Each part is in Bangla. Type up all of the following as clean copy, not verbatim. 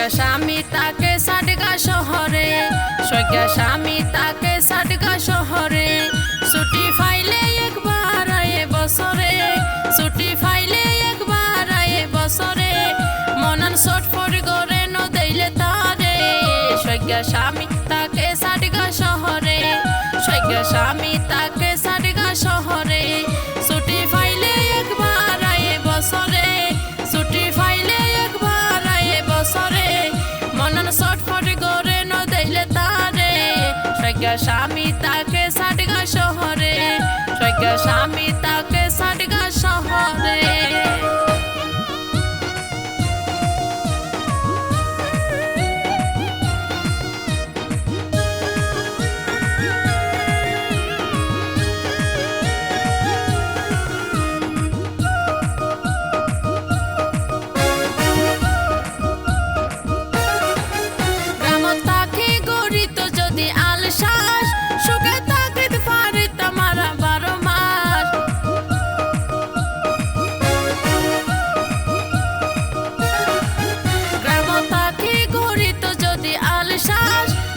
স্বামী তাকে সাডগা শহরে, সৈক্য স্বামী তাকে সাডগা শহরে। ছুটি ফাইলে একবার আয়ে বছরে, ছুটি ফাইলে একবার আয়ে বছরে। মনন ছটফট করে ন দেইলে তারে, সৈক্য স্বামী তাকে সাডগা শহরে, সৈক্য স্বামী তাকে সাডগা শহরে। ছুটি ফাইলে একবার আয়ে বছরে, ছুটি ফাইলে একবার আয়ে বছরে। মনন ছটফট করে ন দেইলে তারে, সৈক্য স্বামী তাকে সাডগা শহরে, সৈক্য স্বামী তাকে সাডগা শহরে।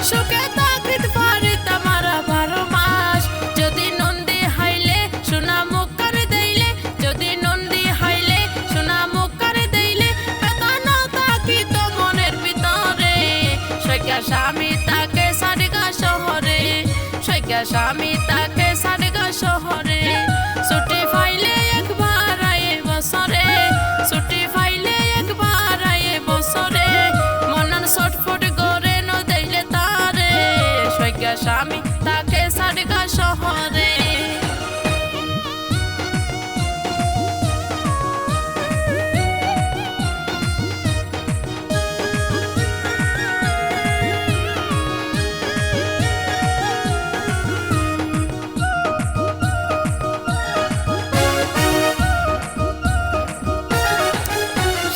সুখে তাকৃত পারি তামারা 12 মাস। যদি নন্দী হাইলে সোনা মুখ করে দেইলে, যদি নন্দী হাইলে সোনা মুখ করে দেইলে, বেদনা থাকি তো মনের ভিতরে। সৈক্য স্বামী তাকে সাডগা শহরে, সৈক্য স্বামী তাকে সাডগা শহরে। ছুটি ফাইলে একবার আয়ে বছরে, ছুটি ফাইলে একবার আয়ে বছরে। মনন ছটফট করে ন দেইলে তারে, সৈক্য স্বামী তাকে সাডগা শহরে।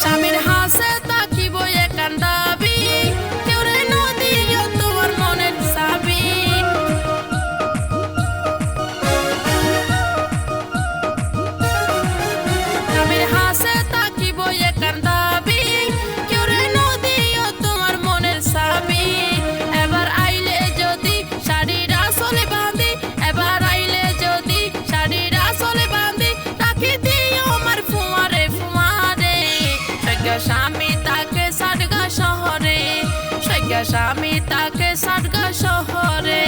স্বামীর হাসে তাকিব একান দাবি, কেউ রে নদিও তোমার মনের চাবি। স্বামীর হাসে তাকিব একান দাবি, কেউ রে নদিও তোমার মনের চাবি। এবার আইলে যদি শাড়ির আসলে বাঁধি, এবার আইলে যদি শাড়ির আসলে বাঁধি, রাখি দিও আমার ফুয়ারে ফুয়ারে। সৈক্য স্বামী তাকে সাডগা শহরে, সৈক্য স্বামী তাকে সাডগা শহরে।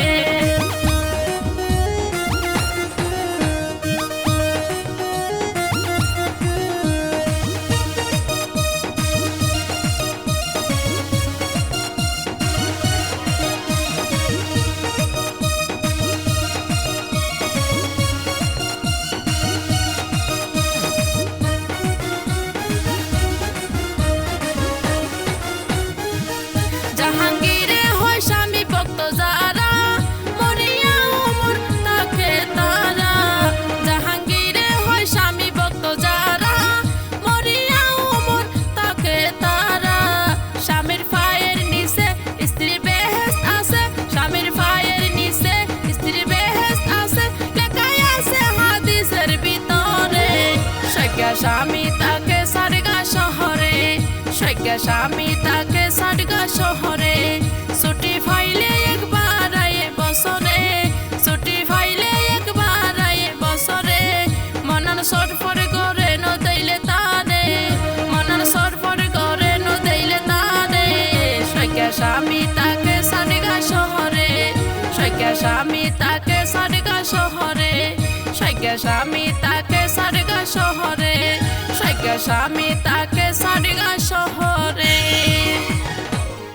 জাহাঙ্গীরে হয় স্বামী ভক্ত যারা, মরিয়া ওমর তাকে তারা। জাহাঙ্গীরে হয় স্বামী ভক্ত যারা, মরিয়া ওমর তাকে তারা। স্বামীর পায়ের নিচে স্ত্রীর বেহেশত আছে, স্বামীর পায়ের নিচে স্ত্রীর বেহেশত আছে, লেখাই আছে হাদিসের ভিতরে। সৈক্য স্বামী তাকে সাডগা শহরে, সৈক্য স্বামী তাকে সাডগা শহরে। ছুটি ফাইলে একবার আয়ে বছরে, ছুটি ফাইলে একবার আয়ে বছরে। মনন ছটফট করে ন দেইলে তারে, মনন ছটফট করে ন দেইলে তারে। সৈক্য স্বামী তাকে সাডগা শহরে, সৈক্য স্বামী তাকে সাডগা শহরে, সৈক্য স্বামী তাকে সাডগা শহরে, সৈক্য স্বামী তাকে সাডগা শহরে।